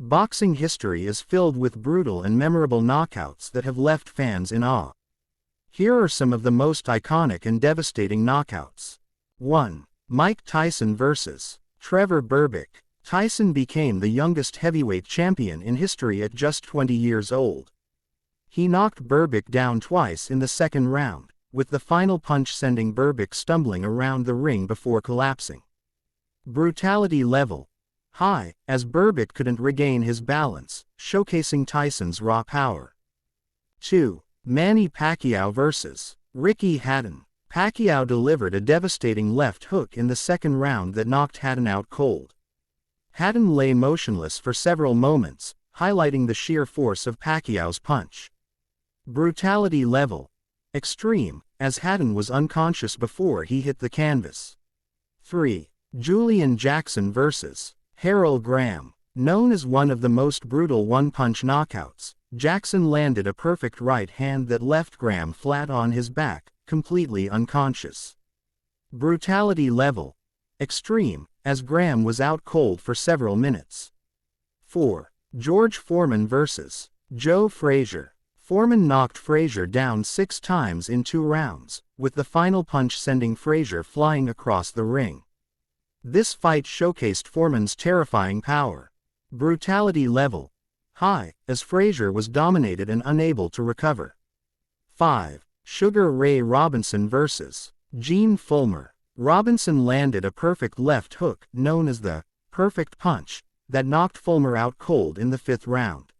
Boxing history is filled with brutal and memorable knockouts that have left fans in awe. Here are some of the most iconic and devastating knockouts. 1. Mike Tyson vs. Trevor Berbick. Tyson became the youngest heavyweight champion in history at just 20 years old. He knocked Berbick down twice in the second round, with the final punch sending Berbick stumbling around the ring before collapsing. Brutality level high, as Berbick couldn't regain his balance, showcasing Tyson's raw power. 2. Manny Pacquiao vs. Ricky Hatton. Pacquiao delivered a devastating left hook in the second round that knocked Hatton out cold. Hatton lay motionless for several moments, highlighting the sheer force of Pacquiao's punch. Brutality level extreme, as Hatton was unconscious before he hit the canvas. 3. Julian Jackson vs. Harold Graham. Known as one of the most brutal one-punch knockouts, Jackson landed a perfect right hand that left Graham flat on his back, completely unconscious. Brutality level extreme, as Graham was out cold for several minutes. 4. George Foreman vs. Joe Frazier. Foreman knocked Frazier down 6 times in 2 rounds, with the final punch sending Frazier flying across the ring. This fight showcased Foreman's terrifying power. Brutality level high, as Frazier was dominated and unable to recover. 5. Sugar Ray Robinson vs. Gene Fullmer. Robinson landed a perfect left hook, known as the perfect punch, that knocked Fullmer out cold in the 5th round.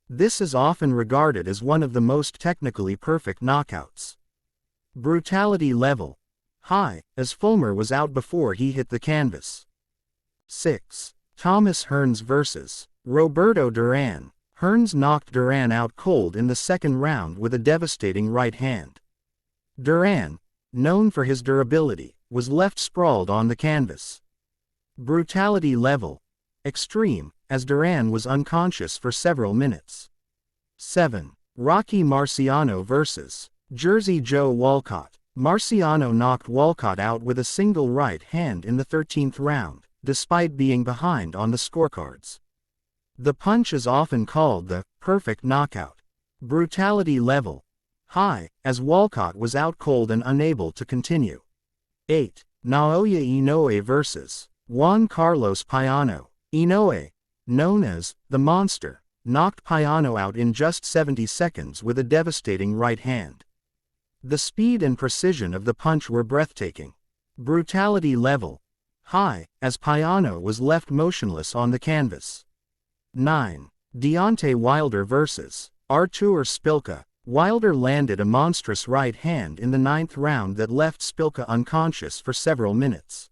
This is often regarded as one of the most technically perfect knockouts. Brutality level high, as Fullmer was out before he hit the canvas. 6. Thomas Hearns vs. Roberto Duran. Hearns knocked Duran out cold in the second round with a devastating right hand. Duran, known for his durability, was left sprawled on the canvas. Brutality level extreme, as Duran was unconscious for several minutes. 7. Rocky Marciano vs. Jersey Joe Walcott. Marciano knocked Walcott out with a single right hand in the 13th round, despite being behind on the scorecards. The punch is often called the perfect knockout. Brutality level high, as Walcott was out cold and unable to continue. 8. Naoya Inoue vs. Juan Carlos Payano. Inoue, known as the Monster, knocked Payano out in just 70 seconds with a devastating right hand. The speed and precision of the punch were breathtaking. Brutality level high, as Payano was left motionless on the canvas. 9. Deontay Wilder vs. Artur Szpilka. Wilder landed a monstrous right hand in the 9th round that left Szpilka unconscious for several minutes.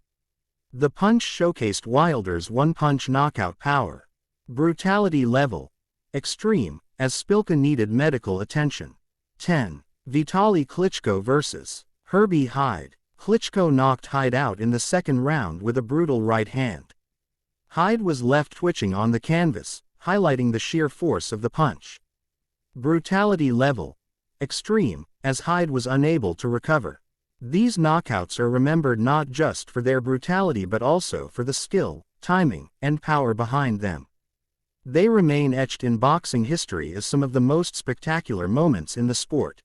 The punch showcased Wilder's one-punch knockout power. Brutality level extreme, as Szpilka needed medical attention. 10. Vitaly Klitschko vs. Herbie Hyde. Klitschko knocked Hyde out in the second round with a brutal right hand. Hyde was left twitching on the canvas, highlighting the sheer force of the punch. Brutality level extreme, as Hyde was unable to recover. These knockouts are remembered not just for their brutality but also for the skill, timing, and power behind them. They remain etched in boxing history as some of the most spectacular moments in the sport.